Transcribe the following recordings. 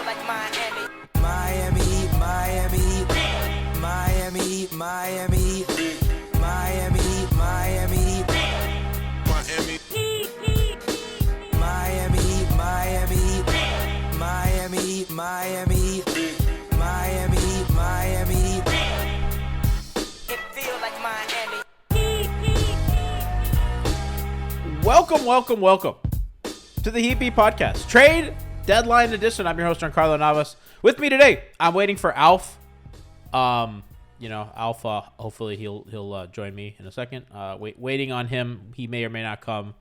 like Miami. Miami, Miami, Miami, Miami, Miami, Miami, Miami. Miami, Miami, Miami, Miami, Miami, Miami. It feel like Miami. Welcome to the Heat Beat Podcast, Trade Deadline Edition. I'm your host, Giancarlo Navas. With me today, I'm waiting for Alf. Alf, hopefully he'll join me in a second. Waiting on him. He may or may not come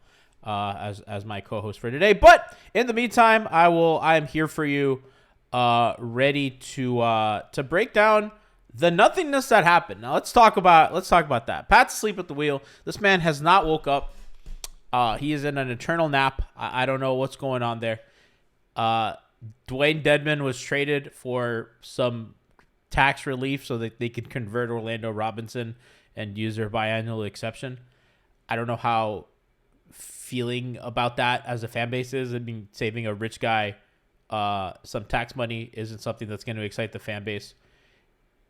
as my co-host for today. But in the meantime, I am here for you, ready to break down the nothingness that happened. Now let's talk about that. Pat's asleep at the wheel. This man has not woke up. He is in an eternal nap. I don't know what's going on there. Dwayne Dedmon was traded for some tax relief so that they could convert Orlando Robinson and use their biannual exception. I don't know how feeling about that as a fan base is. I mean, saving a rich guy some tax money isn't something that's going to excite the fan base.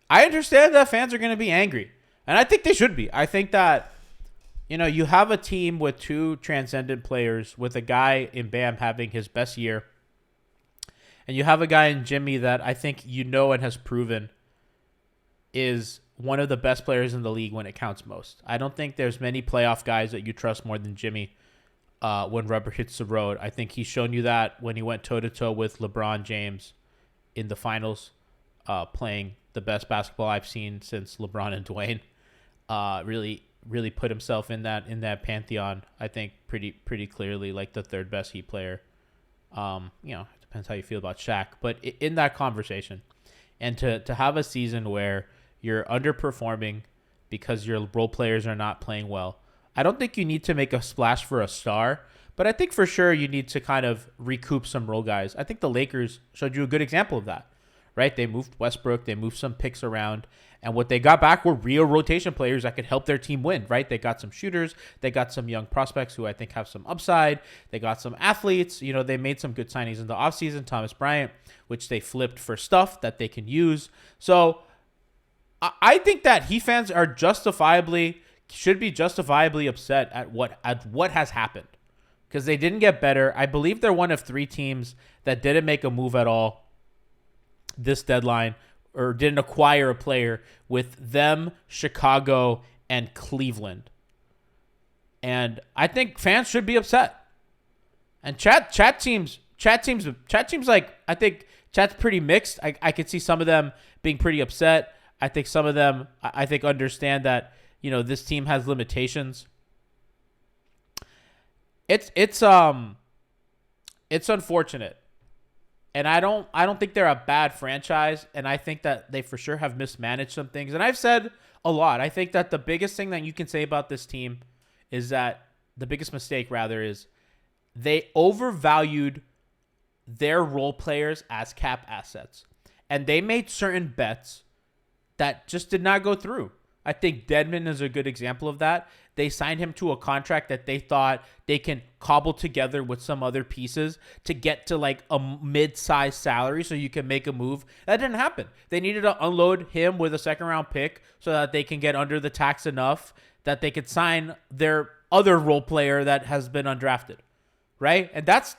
I understand that fans are going to be angry, and I think they should be. I think that, you have a team with two transcendent players, with a guy in Bam having his best year, and you have a guy in Jimmy that I think and has proven is one of the best players in the league when it counts most. I don't think there's many playoff guys that you trust more than Jimmy when rubber hits the road. I think he's shown you that when he went toe-to-toe with LeBron James in the finals, playing the best basketball I've seen since LeBron and Dwayne. Really put himself in that pantheon. I think pretty clearly like the third best Heat player. It depends how you feel about Shaq, but in that conversation, and to have a season where you're underperforming because your role players are not playing well, I don't think you need to make a splash for a star, but I think for sure you need to kind of recoup some role guys. I think the Lakers showed you a good example of that, right? They moved Westbrook, they moved some picks around, and what they got back were real rotation players that could help their team win, right? They got some shooters. They got some young prospects who I think have some upside. They got some athletes. They made some good signings in the offseason. Thomas Bryant, which they flipped for stuff that they can use. So I think that Heat fans should be justifiably upset at what has happened, because they didn't get better. I believe they're one of three teams that didn't make a move at all this deadline, or didn't acquire a player, with them, Chicago, and Cleveland. And I think fans should be upset. And chat teams like, I think chat's pretty mixed. I could see some of them being pretty upset. I think some of them, I think, understand that, this team has limitations. It's unfortunate. And I don't think they're a bad franchise, and I think that they for sure have mismanaged some things. And I've said a lot. I think that the biggest thing that you can say about this team is that the biggest mistake, rather, is they overvalued their role players as cap assets. And they made certain bets that just did not go through. I think Dedmon is a good example of that. They signed him to a contract that they thought they can cobble together with some other pieces to get to like a mid-sized salary so you can make a move. That didn't happen. They needed to unload him with a second-round pick so that they can get under the tax enough that they could sign their other role player that has been undrafted, right? And that's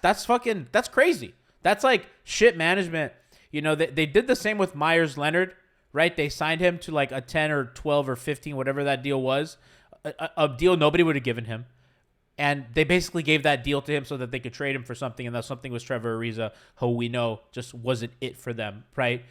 crazy. That's like shit management. They did the same with Myers Leonard, right? They signed him to like a 10 or 12 or 15, whatever that deal was. A deal nobody would have given him. And they basically gave that deal to him so that they could trade him for something, and that something was Trevor Ariza, who we know just wasn't it for them, right?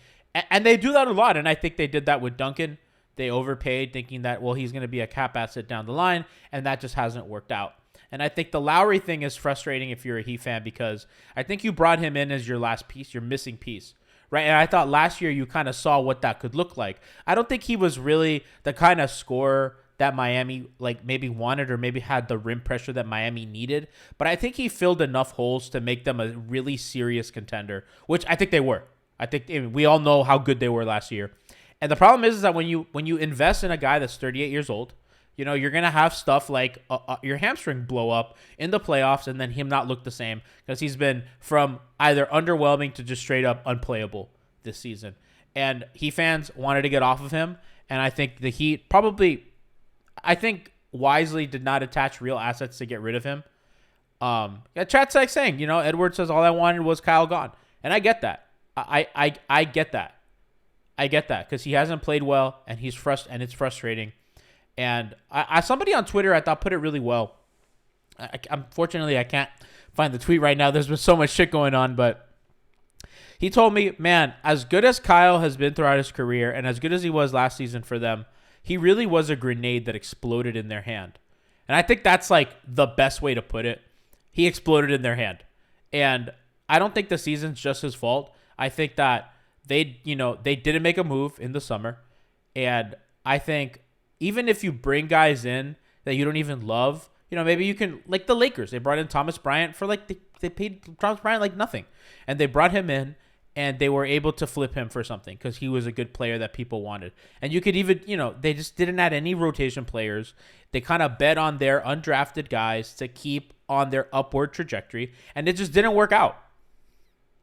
And they do that a lot, and I think they did that with Duncan. They overpaid, thinking that, well, he's going to be a cap asset down the line, and that just hasn't worked out. And I think the Lowry thing is frustrating if you're a Heat fan, because I think you brought him in as your last piece, your missing piece, right? And I thought last year you kind of saw what that could look like. I don't think he was really the kind of scorer that Miami maybe wanted, or maybe had the rim pressure that Miami needed. But I think he filled enough holes to make them a really serious contender, which I think they were. I think we all know how good they were last year. And the problem is that when you invest in a guy that's 38 years old, You're going to have stuff like your hamstring blow up in the playoffs and then him not look the same because he's been from either underwhelming to just straight up unplayable this season. And Heat fans wanted to get off of him. And I think the Heat wisely did not attach real assets to get rid of him. Chat's like saying, Edwards says all I wanted was Kyle gone. And I get that. I get that. I get that because he hasn't played well and and it's frustrating. And somebody on Twitter I thought put it really well. Unfortunately, I can't find the tweet right now. There's been so much shit going on, but he told me, man, as good as Kyle has been throughout his career and as good as he was last season for them, he really was a grenade that exploded in their hand. And I think that's like the best way to put it. He exploded in their hand. And I don't think the season's just his fault. I think that they didn't make a move in the summer. And I think even if you bring guys in that you don't even love, maybe you can, like the Lakers, they brought in Thomas Bryant for they paid Thomas Bryant like nothing. And they brought him in and they were able to flip him for something because he was a good player that people wanted. And you could even, they just didn't add any rotation players. They kind of bet on their undrafted guys to keep on their upward trajectory. And it just didn't work out.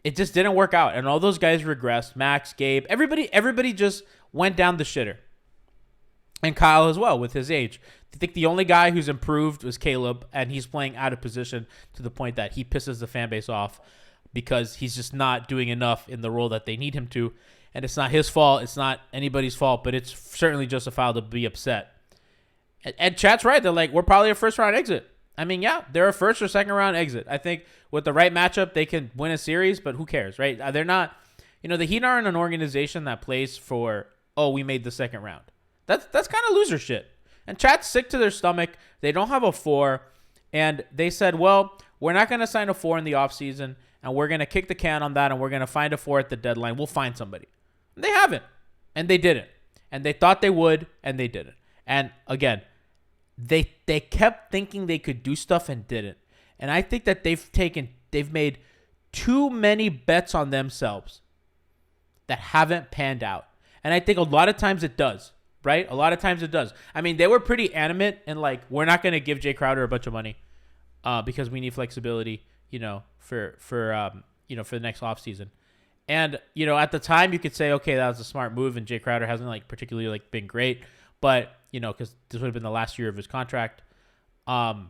It just didn't work out. And all those guys regressed. Max, Gabe, everybody just went down the shitter. And Kyle as well with his age. I think the only guy who's improved was Caleb, and he's playing out of position to the point that he pisses the fan base off because he's just not doing enough in the role that they need him to. And it's not his fault. It's not anybody's fault, but it's certainly justifiable to be upset. And chat's right. They're like, we're probably a first-round exit. I mean, yeah, they're a first or second-round exit. I think with the right matchup, they can win a series, but who cares, right? They're not, the Heat aren't an organization that plays for, we made the second round. That's kind of loser shit. And chat's sick to their stomach. They don't have a 4. And they said, well, we're not going to sign a 4 in the offseason, and we're going to kick the can on that, and we're going to find a 4 at the deadline. We'll find somebody. And they haven't. And they didn't. And they thought they would, and they didn't. And again, they kept thinking they could do stuff and didn't. And I think that they've made too many bets on themselves that haven't panned out. And I think a lot of times it does. Right? A lot of times it does. I mean, they were pretty animate and like, we're not going to give Jay Crowder a bunch of money because we need flexibility, for the next offseason. And, at the time you could say, okay, that was a smart move and Jay Crowder hasn't particularly been great, but, because this would have been the last year of his contract. Giannis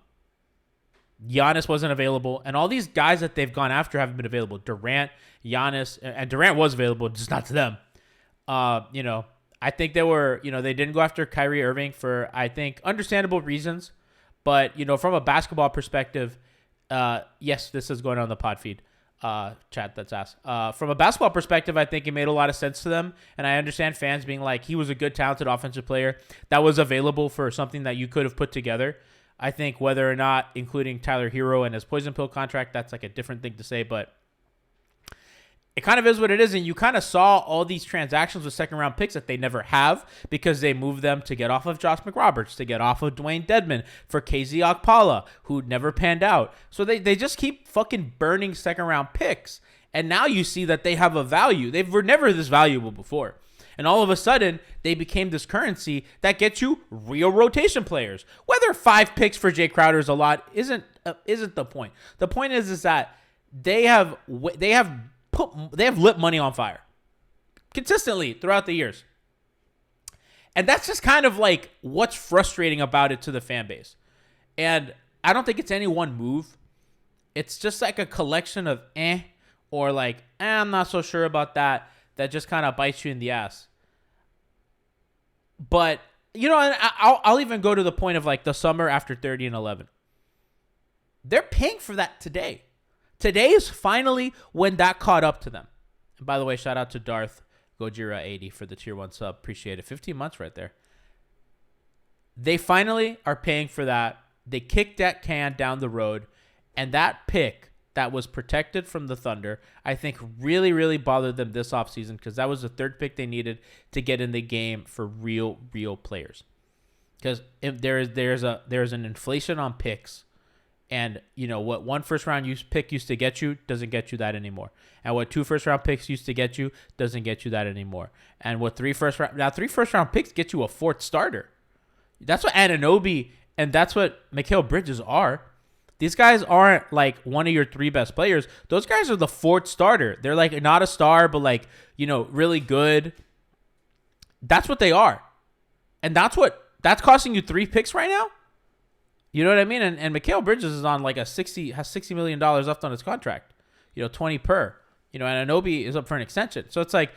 wasn't available and all these guys that they've gone after haven't been available. Durant, Giannis, and Durant was available, just not to them. I think they didn't go after Kyrie Irving for, I think, understandable reasons. But, from a basketball perspective, yes, this is going on the pod feed chat that's asked. From a basketball perspective, I think it made a lot of sense to them. And I understand fans being like, he was a good, talented offensive player that was available for something that you could have put together. I think whether or not including Tyler Hero and his poison pill contract, that's like a different thing to say. But it kind of is what it is, and you kind of saw all these transactions with second-round picks that they never have because they moved them to get off of Josh McRoberts, to get off of Dwayne Dedman, for KZ Okpala, who never panned out. So they just keep fucking burning second-round picks, and now you see that they have a value. They were never this valuable before. And all of a sudden, they became this currency that gets you real rotation players. Whether 5 picks for Jay Crowder is a lot isn't the point. The point is that they have lit money on fire consistently throughout the years. And that's just kind of like what's frustrating about it to the fan base. And I don't think it's any one move. It's just like a collection of or like, I'm not so sure about that just kind of bites you in the ass. But, I'll even go to the point of like the summer after 30-11. They're paying for that today. Today is finally when that caught up to them. And by the way, shout out to Darth Gojira80 for the tier 1 sub. Appreciate it. 15 months right there. They finally are paying for that. They kicked that can down the road. And that pick that was protected from the Thunder, I think really, really bothered them this offseason because that was the third pick they needed to get in the game for real players. Because if there's an inflation on picks. And, what one first-round pick used to get you doesn't get you that anymore. And what 2 first-round picks used to get you doesn't get you that anymore. And what 3 first-round picks get you a 4th starter. That's what Anunoby and that's what Mikal Bridges are. These guys aren't like one of your 3 best players. Those guys are the 4th starter. They're like not a star, but like, really good. That's what they are. And that's costing you 3 picks right now. You know what I mean? And Mikal Bridges is on like has $60 million left on his contract. 20 per. And Anunoby is up for an extension. So it's like,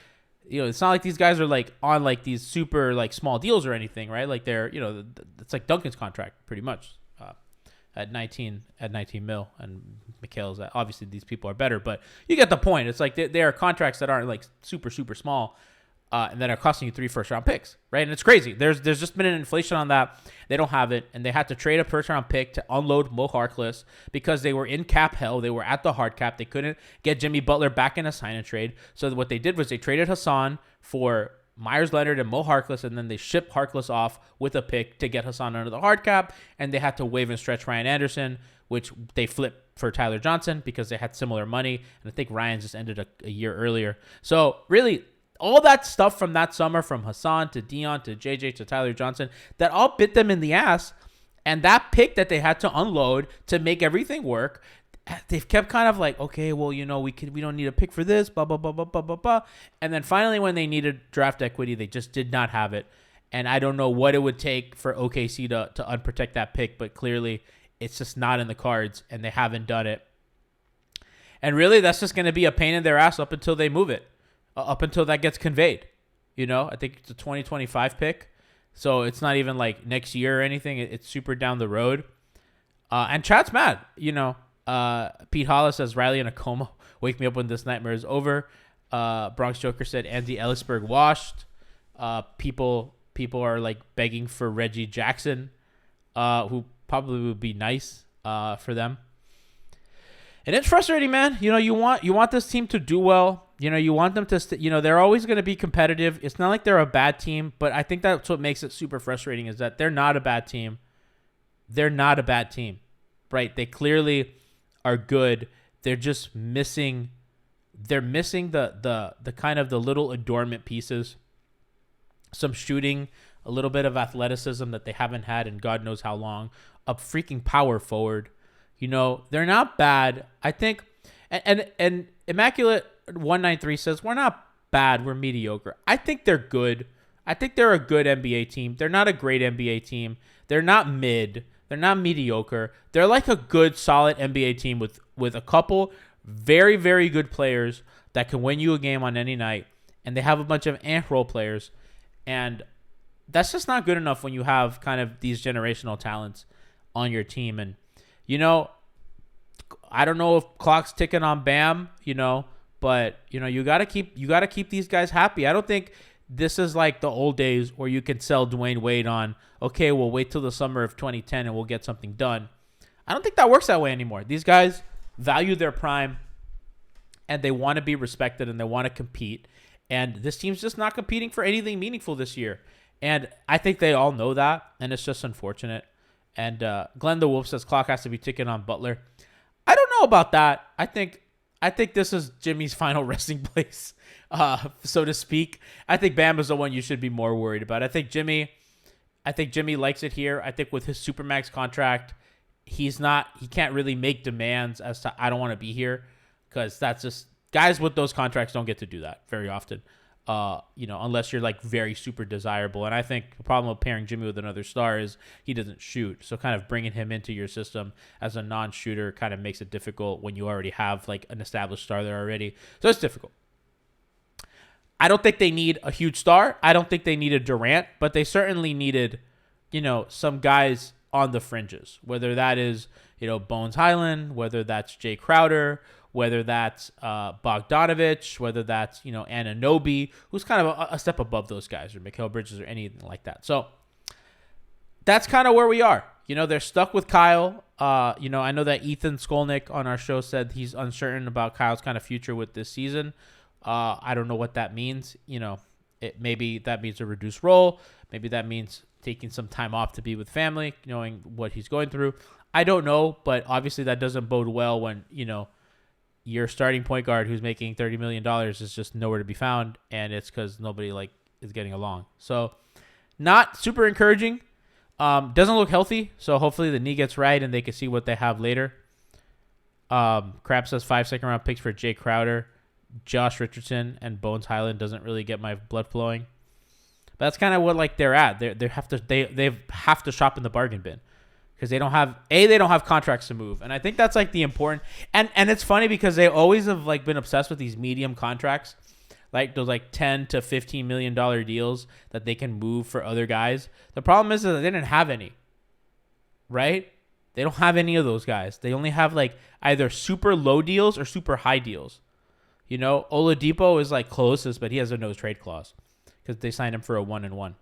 it's not like these guys are like on like these super like small deals or anything, right? Like they're, it's like Duncan's contract pretty much at 19 mil, and Mikal's obviously these people are better, but you get the point. It's like they are contracts that aren't like super small, and that are costing you 3 first-round picks, right? And it's crazy. There's just been an inflation on that. They don't have it, and they had to trade a first-round pick to unload Mo Harkless because they were in cap hell. They were at the hard cap. They couldn't get Jimmy Butler back in a sign-and-trade. So what they did was they traded Hassan for Myers Leonard and Mo Harkless, and then they shipped Harkless off with a pick to get Hassan under the hard cap, and they had to waive and stretch Ryan Anderson, which they flipped for Tyler Johnson because they had similar money, and I think Ryan just ended a year earlier. So really, all that stuff from that summer, from Hassan to Dion to JJ to Tyler Johnson, that all bit them in the ass. And that pick that they had to unload to make everything work, they've kept kind of like, okay, well, we don't need a pick for this, blah, blah, blah, blah, blah, blah, blah. And then finally, when they needed draft equity, they just did not have it. And I don't know what it would take for OKC to unprotect that pick, but clearly it's just not in the cards, and they haven't done it. And really, that's just going to be a pain in their ass up until they move it. Up until that gets conveyed. I think it's a 2025 pick. So it's not even like next year or anything. It's super down the road. And chat's mad. Pete Hollis says, Riley in a coma. Wake me up when this nightmare is over. Bronx Joker said, Andy Ellisberg washed. People are like begging for Reggie Jackson, who probably would be nice for them. And it's frustrating, man. You want this team to do well. You want them to, they're always going to be competitive. It's not like they're a bad team, but I think that's what makes it super frustrating is that they're not a bad team. They're not a bad team, right? They clearly are good. They're just missing. They're missing the kind of the little adornment pieces, some shooting, a little bit of athleticism that they haven't had in God knows how long, a freaking power forward. They're not bad. I think, and Immaculate 193 says, we're not bad, we're mediocre. I think they're good. I think they're a good NBA team. They're not a great NBA team. They're not mid. They're not mediocre. They're like a good, solid NBA team with a couple very, very good players that can win you a game on any night. And they have a bunch of role players. And that's just not good enough when you have kind of these generational talents on your team. And, I don't know if clock's ticking on Bam, but you gotta keep these guys happy. I don't think this is like the old days where you can sell Dwayne Wade on, okay, we'll wait till the summer of 2010 and we'll get something done. I don't think that works that way anymore. These guys value their prime, and they want to be respected, and they want to compete. And this team's just not competing for anything meaningful this year. And I think they all know that, and it's just unfortunate. And Glenn the Wolf says clock has to be ticking on Butler. I don't know about that. I think this is Jimmy's final resting place, so to speak. I think Bam is the one you should be more worried about. I think Jimmy likes it here. I think with his Supermax contract, he can't really make demands as to I don't want to be here, because that's just guys with those contracts don't get to do that very often. Unless you're like very super desirable. And I think the problem with pairing Jimmy with another star is he doesn't shoot. So kind of bringing him into your system as a non-shooter kind of makes it difficult when you already have like an established star there already. So it's difficult. I don't think they need a huge star. I don't think they needed Durant, but they certainly needed, some guys on the fringes, whether that is, Bones Highland, whether that's Jay Crowder, whether that's Bogdanovich, whether that's, Anunoby, who's kind of a step above those guys, or Mikal Bridges or anything like that. So that's kind of where we are. They're stuck with Kyle. I know that Ethan Skolnick on our show said he's uncertain about Kyle's kind of future with this season. I don't know what that means. Maybe that means a reduced role. Maybe that means taking some time off to be with family, knowing what he's going through. I don't know, but obviously that doesn't bode well when, your starting point guard who's making $30 million is just nowhere to be found, and it's because nobody is getting along. So not super encouraging. Doesn't look healthy, so hopefully the knee gets right and they can see what they have later. Crab says 5 second-round picks for Jay Crowder, Josh Richardson, and Bones Highland doesn't really get my blood flowing. But that's kind of what like they're at. They have to shop in the bargain bin because they don't have contracts to move, and I think that's like the important. And it's funny because they always have like been obsessed with these medium contracts, like those like $10 to $15 million deals that they can move for other guys. The problem is that they didn't have any, right? They don't have any of those guys. They only have like either super low deals or super high deals. You know, Oladipo is like closest, but he has a no trade clause because they signed him for a 1-and-1.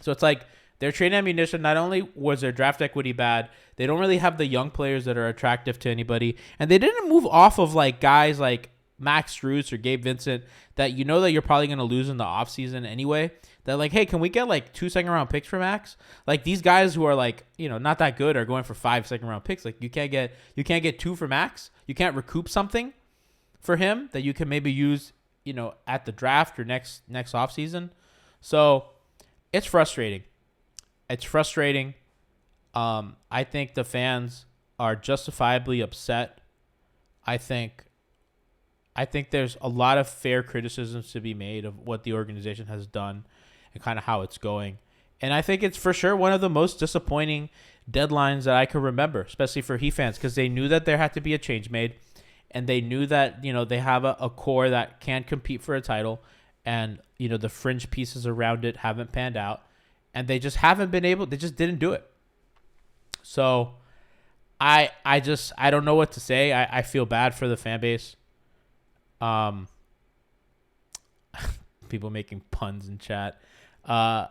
So it's like their trade ammunition, not only was their draft equity bad, they don't really have the young players that are attractive to anybody. And they didn't move off of like guys like Max Strus or Gabe Vincent that you know that you're probably going to lose in the offseason anyway. That like, hey, can we get like 2 second-round picks for Max? Like these guys who are like, you know, not that good are going for 5 second-round picks. Like you can't get 2 for Max. You can't recoup something for him that you can maybe use, you know, at the draft or next offseason. So it's frustrating. It's frustrating. I think the fans are justifiably upset. I think there's a lot of fair criticisms to be made of what the organization has done and kind of how it's going. And I think it's for sure one of the most disappointing deadlines that I can remember, especially for Heat fans, because they knew that there had to be a change made. And they knew that, you know, they have a core that can compete for a title. And, you know, the fringe pieces around it haven't panned out. And they just haven't been able, they just didn't do it. So I don't know what to say. I feel bad for the fan base. People making puns in chat.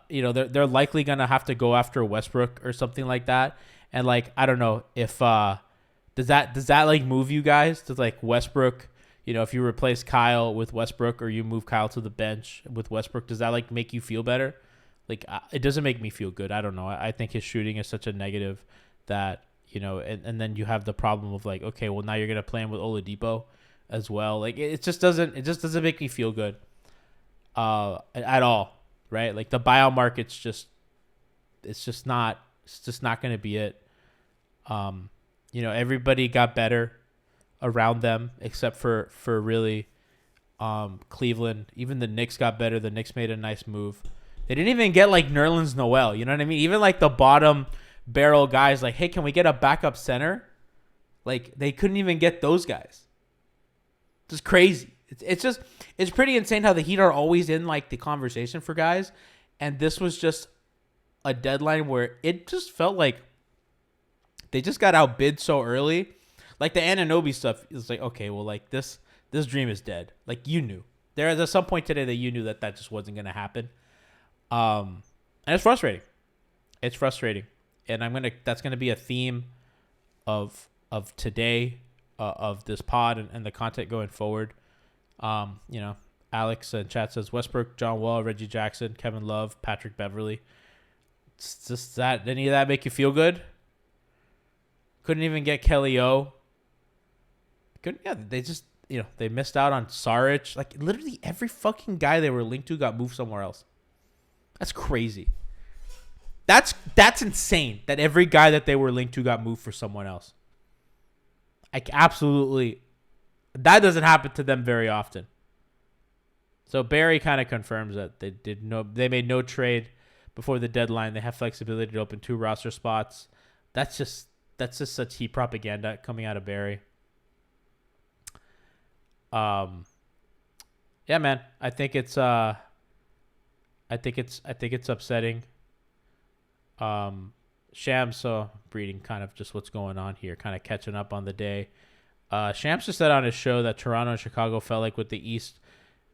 You know, they're likely going to have to go after Westbrook or something like that. And like, I don't know if, does that like move you guys to like Westbrook? You know, if you replace Kyle with Westbrook or you move Kyle to the bench with Westbrook, does that like make you feel better? Like it doesn't make me feel good. I don't know. I think his shooting is such a negative that, you know, and then you have the problem of like, okay, well now you're going to play him with Oladipo as well. Like it just doesn't make me feel good at all. Right. Like the buyout market's it's just not going to be it. You know, everybody got better around them except for really Cleveland. Even the Knicks got better. The Knicks made a nice move. They didn't even get like Nerlens Noel. You know what I mean? Even like the bottom barrel guys like, hey, can we get a backup center? Like they couldn't even get those guys. Just crazy. It's pretty insane how the Heat are always in like the conversation for guys. And this was just a deadline where it just felt like they just got outbid so early. Like the Anunoby stuff is like, okay, well, like this dream is dead. Like you knew. There's some point today that you knew that just wasn't going to happen. And it's frustrating. It's frustrating. And that's going to be a theme of today, of this pod and the content going forward. You know, Alex in chat says Westbrook, John Wall, Reggie Jackson, Kevin Love, Patrick Beverly. It's just that. Any of that make you feel good? Couldn't even get Kelly O. They just, you know, they missed out on Saric. Like literally every fucking guy they were linked to got moved somewhere else. That's crazy. That's insane that every guy that they were linked to got moved for someone else. Like absolutely, that doesn't happen to them very often. So Barry kind of confirms that they made no trade before the deadline. They have flexibility to open 2 roster spots. That's just such Heat propaganda coming out of Barry. Yeah, man. I think it's upsetting. Shams, so reading kind of just what's going on here, kind of catching up on the day. Shams just said on his show that Toronto and Chicago felt like with the East,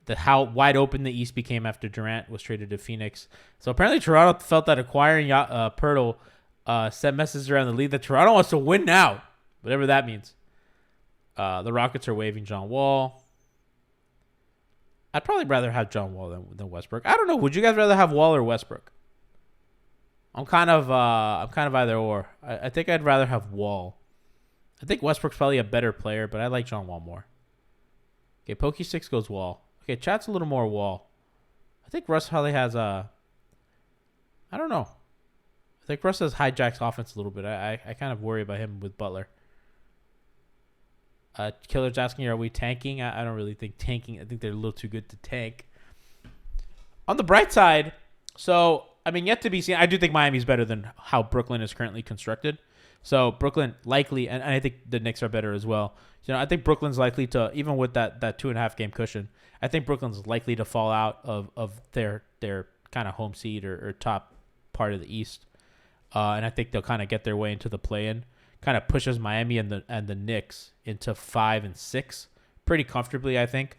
that how wide open the East became after Durant was traded to Phoenix. So apparently Toronto felt that acquiring Pirtle sent messages around the league that Toronto wants to win now, whatever that means. The Rockets are waiving John Wall. I'd probably rather have John Wall than Westbrook. I don't know. Would you guys rather have Wall or Westbrook? I'm kind of either or. I think I'd rather have Wall. I think Westbrook's probably a better player, but I like John Wall more. Okay, Pokey6 goes Wall. Okay, chat's a little more Wall. I think Russ Holly has I don't know. think Russ has hijacks offense a little bit. I kind of worry about him with Butler. Killer's asking, are we tanking? I don't really think tanking. I think they're a little too good to tank. On the bright side, so, I mean, yet to be seen, I do think Miami's better than how Brooklyn is currently constructed. So Brooklyn likely, and I think the Knicks are better as well. I think Brooklyn's likely to, even with that 2.5 game cushion, I think Brooklyn's likely to fall out of their kind of home seed or top part of the East. And I think they'll kind of get their way into the play-in. Kind of pushes Miami and the Knicks into 5 and 6 pretty comfortably, I think.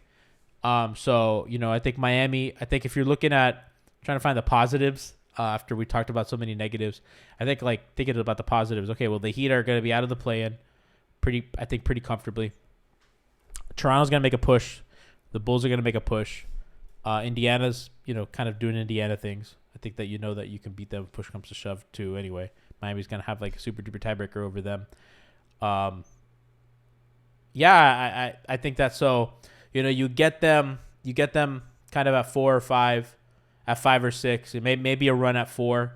So, I think Miami, I think if you're looking at trying to find the positives after we talked about so many negatives, I think thinking about the positives. Okay, well, the Heat are going to be out of the play-in pretty comfortably. Toronto's going to make a push. The Bulls are going to make a push. Indiana's, kind of doing Indiana things. I think that that you can beat them if push comes to shove too anyway. Miami's going to have a super duper tiebreaker over them. I think that's so, you get them kind of at 4 or 5, at 5 or 6, maybe a run at 4,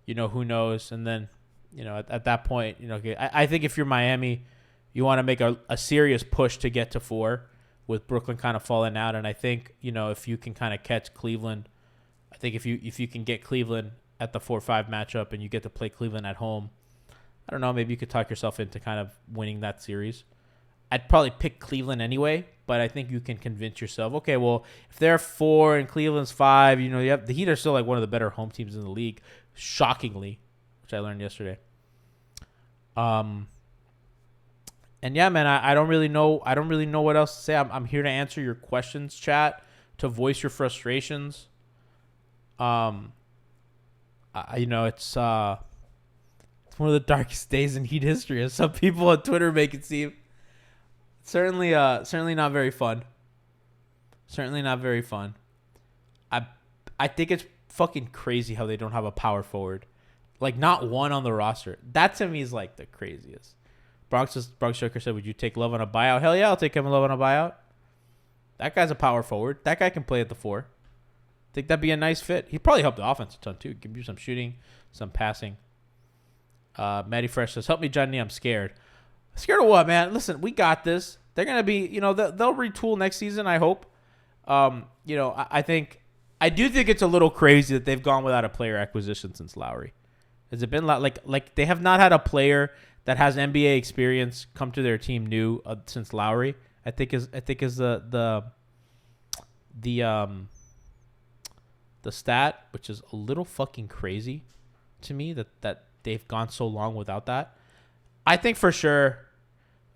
who knows? And then, at that point, I think if you're Miami, you want to make a serious push to get to 4 with Brooklyn kind of falling out. And I think, if you can kind of catch Cleveland, I think if you can get Cleveland at the 4-5 matchup and you get to play Cleveland at home, I don't know, maybe you could talk yourself into kind of winning that series. I'd probably pick Cleveland anyway, but I think you can convince yourself, okay, well, if they're 4 and Cleveland's 5, you have the Heat are still one of the better home teams in the league, shockingly, which I learned yesterday. And yeah, man, I don't really know what else to say. I'm here to answer your questions, chat, to voice your frustrations. It's one of the darkest days in Heat history, as some people on Twitter make it seem. Certainly not very fun. Certainly not very fun. I think it's fucking crazy how they don't have a power forward, not one on the roster. That to me is the craziest. Bronx Joker said, "Would you take Love on a buyout?" Hell yeah, I'll take Kevin Love on a buyout. That guy's a power forward. That guy can play at the 4. I think that'd be a nice fit. He'd probably help the offense a ton too. Give you some shooting, some passing. Matty Fresh says, "Help me, Johnny. I'm scared." Scared of what, man? Listen, we got this. They're gonna be, they'll retool next season. I hope. I do think it's a little crazy that they've gone without a player acquisition since Lowry. Has it been like they have not had a player that has NBA experience come to their team new since Lowry? I think is the stat, which is a little fucking crazy to me that they've gone so long without that. I think for sure.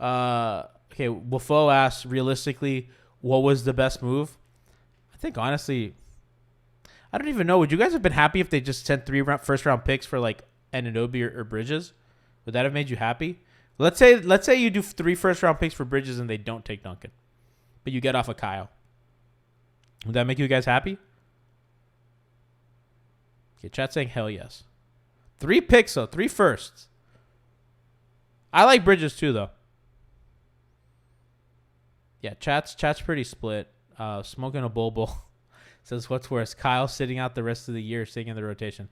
Okay, Wafo asks, realistically, what was the best move? I think honestly, I don't even know. Would you guys have been happy if they just sent 3 first round picks for Anunoby or Bridges? Would that have made you happy? Let's say you do 3 first round picks for Bridges and they don't take Duncan, but you get off of Kyle. Would that make you guys happy? Okay, chat saying hell yes. 3 picks though, 3 firsts. I like Bridges too though. Yeah, chat's pretty split. Smoking a bulbul says, what's worse, Kyle sitting out the rest of the year, staying in the rotation?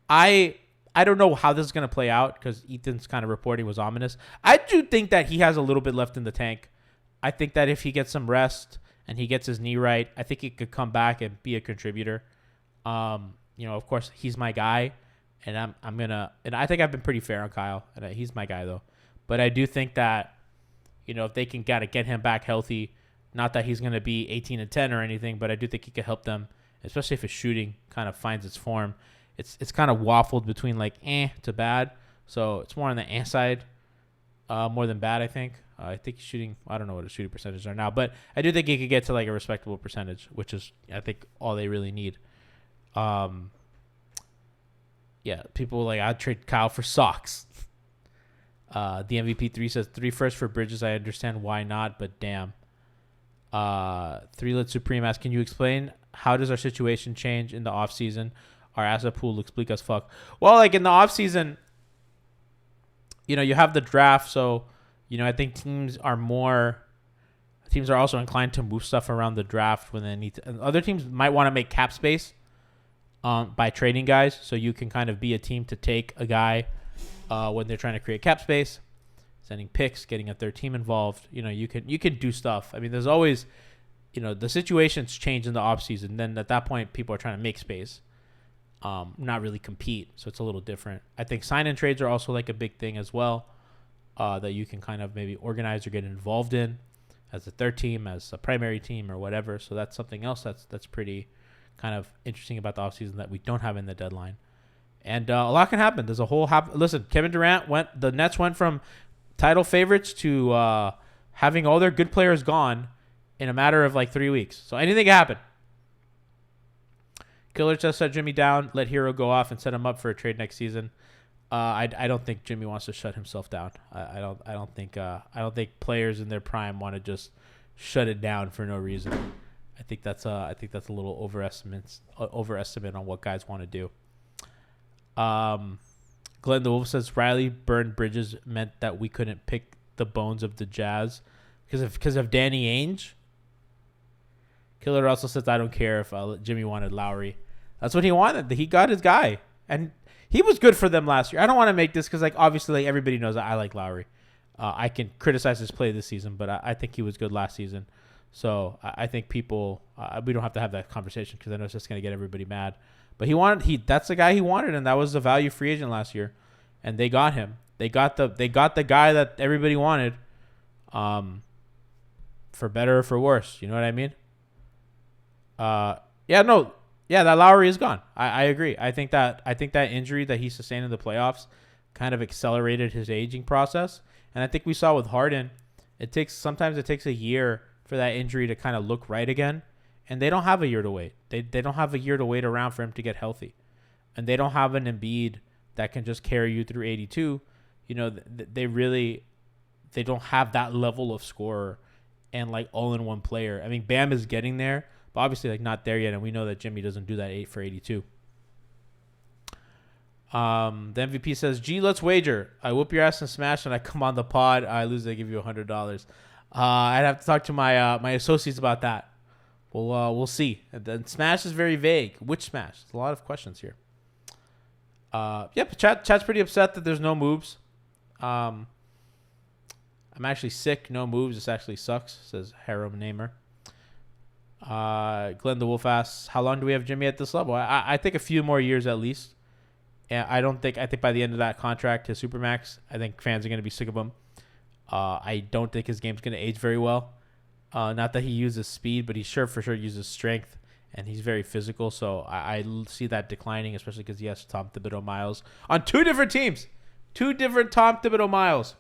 I don't know how this is going to play out because Ethan's kind of reporting was ominous. I do think that he has a little bit left in the tank. I think that if he gets some rest and he gets his knee right, I think he could come back and be a contributor. Of course, he's my guy, and I think I've been pretty fair on Kyle, and he's my guy though. But I do think that, if they can get him back healthy, not that he's going to be 18-10 or anything, but I do think he could help them, especially if his shooting kind of finds its form. It's kind of waffled between to bad, so it's more on the side, more than bad. I think he's shooting. I don't know what his shooting percentages are now, but I do think he could get to a respectable percentage, which is I think all they really need. People I'd trade Kyle for socks. The MVP3 says 3 firsts for Bridges. I understand why not, but damn. 3-Lit Supreme asks, can you explain how does our situation change in the offseason? Our asset pool looks bleak as fuck. Well, in the offseason, you have the draft, so, I think teams are also inclined to move stuff around the draft when they need to. And other teams might want to make cap space. by trading guys, so you can kind of be a team to take a guy when they're trying to create cap space, sending picks, getting a third team involved. You can do stuff. I mean, there's always, the situations change in the offseason. Then at that point, people are trying to make space, not really compete. So it's a little different. I think sign and trades are also like a big thing as well, that you can kind of maybe organize or get involved in as a third team, as a primary team, or whatever. So that's something else that's pretty kind of interesting about the offseason that we don't have in the deadline. And a lot can happen. There's a whole listen, Kevin Durant the Nets went from title favorites to having all their good players gone in a matter of like 3 weeks. So anything can happen. Killer just set Jimmy down, let Hero go off, and set him up for a trade next season. I don't think Jimmy wants to shut himself down. I don't think players in their prime want to just shut it down for no reason. I think that's a little overestimate on what guys want to do. Glenn the Wolf says Riley burned bridges meant that we couldn't pick the bones of the Jazz because of Danny Ainge. Killer also says I don't care if Jimmy wanted Lowry. That's what he wanted. He got his guy, and he was good for them last year. I don't want to make this because obviously everybody knows I like Lowry. I can criticize his play this season, but I think he was good last season. So I think people we don't have to have that conversation because I know it's just going to get everybody mad. But that's the guy he wanted, and that was the value free agent last year, and they got him. They got the guy that everybody wanted, for better or for worse. You know what I mean? That Lowry is gone. I agree. I think that injury that he sustained in the playoffs kind of accelerated his aging process, and I think we saw with Harden, sometimes it takes a year for that injury to kind of look right again. And they don't have a year to wait. They don't have a year to wait around for him to get healthy. And they don't have an Embiid that can just carry you through 82. They don't have that level of scorer and like all-in-one player. I mean, Bam is getting there, but obviously like not there yet. And we know that Jimmy doesn't do that 8 for 82. The MVP says, G, let's wager. I whoop your ass and smash and I come on the pod. I lose, I give you $100. I'd have to talk to my associates about that. We'll see. And then Smash is very vague. Which Smash? There's a lot of questions here. But chat's pretty upset that there's no moves. I'm actually sick. No moves. This actually sucks, says Harum Namer. Glenn the Wolf asks, how long do we have Jimmy at this level? I think a few more years at least. And I think by the end of that contract, his Supermax, I think fans are going to be sick of him. I don't think his game's going to age very well. Not that he uses speed, but he for sure uses strength, and he's very physical. So I see that declining, especially because he has Tom Thibodeau miles on 2 different teams. 2 different Tom Thibodeau miles.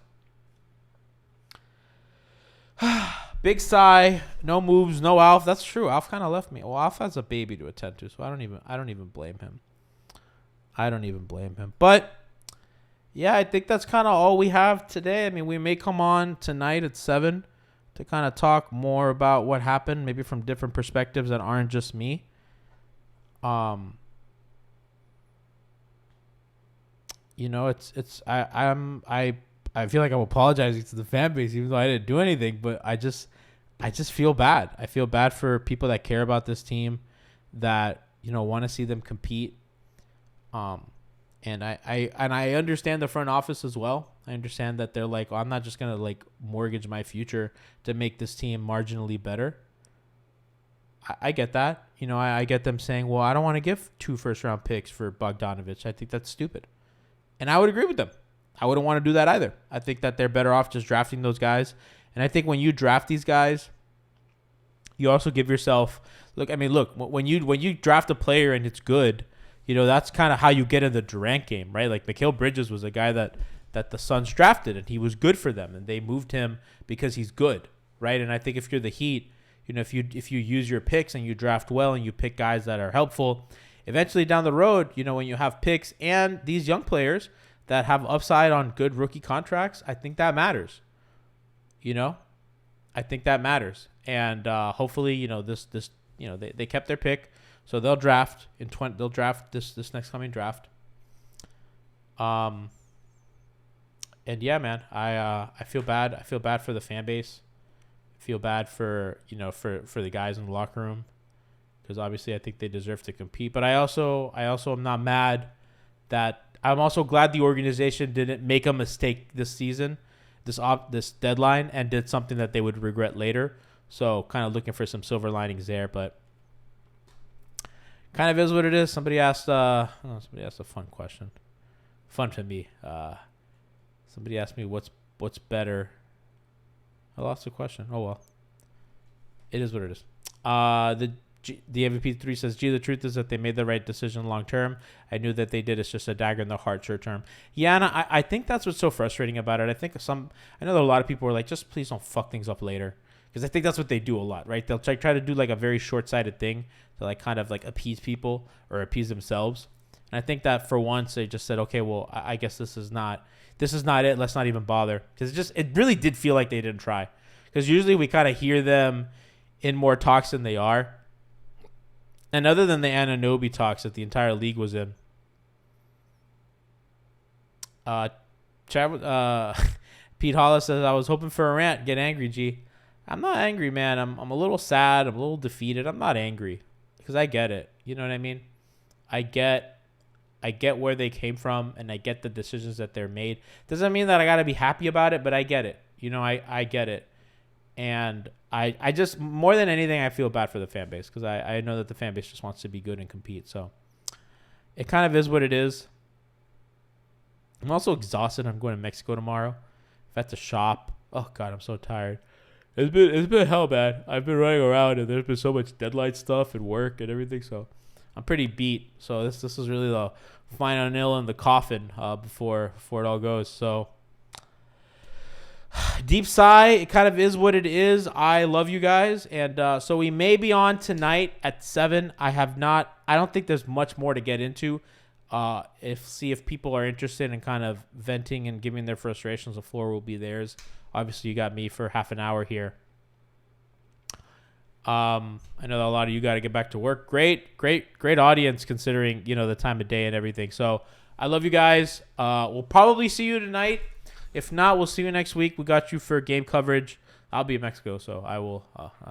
Big sigh. No moves. No Alf. That's true. Alf kind of left me. Well, Alf has a baby to attend to, so I don't even blame him. But yeah, I think that's kind of all we have today. I mean, we may come on tonight at 7 to kind of talk more about what happened, maybe from different perspectives that aren't just me. I feel like I'm apologizing to the fan base, even though I didn't do anything, but I just feel bad. I feel bad for people that care about this team, that, want to see them compete. And I understand the front office as well. I understand that they're like, I'm not just going to like mortgage my future to make this team marginally better. I get that. I get them saying, well, I don't want to give 2 first-round picks for Bogdanovich. I think that's stupid. And I would agree with them. I wouldn't want to do that either. I think that they're better off just drafting those guys. And I think when you draft these guys, you also give yourself when you draft a player and it's good, that's kind of how you get in the Durant game, right? Like Mikal Bridges was a guy that the Suns drafted, and he was good for them, and they moved him because he's good, right? And I think if you're the Heat, if you use your picks and you draft well and you pick guys that are helpful, eventually down the road, when you have picks and these young players that have upside on good rookie contracts, I think that matters. I think that matters, and hopefully, they kept their pick. So they'll draft they'll draft this next coming draft. And yeah, man, I feel bad. I feel bad for the fan base. I feel bad for for the guys in the locker room. because obviously I think they deserve to compete. But I also am not mad that I'm also glad the organization didn't make a mistake this season, this deadline, and did something that they would regret later. So kind of looking for some silver linings there, but kind of is what it is. Somebody asked a fun question. Fun to me. Somebody asked me what's better. I lost the question. Oh well. It is what it is. The MVP3 says, "Gee, the truth is that they made the right decision long term. I knew that they did. It's just a dagger in the heart short term." Yeah, and I think that's what's so frustrating about it. I know that a lot of people are like, just please don't fuck things up later. Because I think that's what they do a lot, right? They'll try to do like a very short-sighted thing to like kind of like appease people or appease themselves. And I think that for once they just said, okay, well, I guess this is not it. Let's not even bother. Because it really did feel like they didn't try. Because usually we kind of hear them in more talks than they are. And other than the Anunoby talks that the entire league was in, Pete Hollis says, "I was hoping for a rant. Get angry, G." I'm not angry, man. I'm a little sad. I'm a little defeated. I'm not angry because I get it. You know what I mean? I get where they came from, and I get the decisions that they're made. Doesn't mean that I got to be happy about it, but I get it. You know, I get it. And I just, more than anything, I feel bad for the fan base because I know that the fan base just wants to be good and compete. So it kind of is what it is. I'm also exhausted. I'm going to Mexico tomorrow. I've had to shop. Oh, God, I'm so tired. It's been hell, man. I've been running around, and there's been so much deadline stuff and work and everything. So I'm pretty beat. So this is really the final nail in the coffin before it all goes. So deep sigh. It kind of is what it is. I love you guys, and so we may be on tonight at 7. I don't think there's much more to get into. See if people are interested in kind of venting and giving their frustrations. The floor will be theirs. Obviously, you got me for half an hour here. I know that a lot of you got to get back to work. Great audience considering, the time of day and everything. So I love you guys. We'll probably see you tonight. If not, we'll see you next week. We got you for game coverage. I'll be in Mexico, so I will.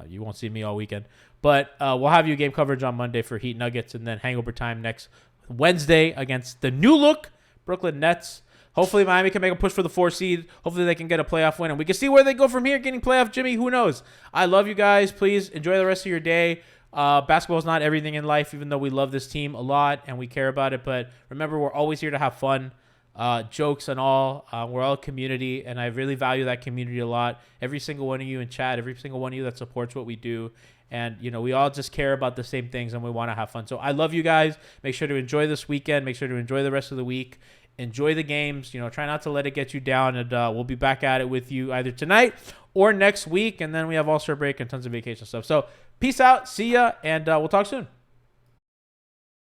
You won't see me all weekend. But we'll have you game coverage on Monday for Heat Nuggets, and then hangover time next Wednesday against the new look Brooklyn Nets. Hopefully Miami can make a push for the 4 seed. Hopefully they can get a playoff win, and we can see where they go from here. Getting playoff Jimmy, who knows? I love you guys. Please enjoy the rest of your day. Basketball is not everything in life, even though we love this team a lot and we care about it. But remember, we're always here to have fun, jokes and all. We're all a community, and I really value that community a lot. Every single one of you in chat, every single one of you that supports what we do. And, we all just care about the same things, and we want to have fun. So I love you guys. Make sure to enjoy this weekend. Make sure to enjoy the rest of the week. Enjoy the games. Try not to let it get you down. And we'll be back at it with you either tonight or next week. And then we have All-Star break and tons of vacation stuff. So peace out. See ya. And we'll talk soon.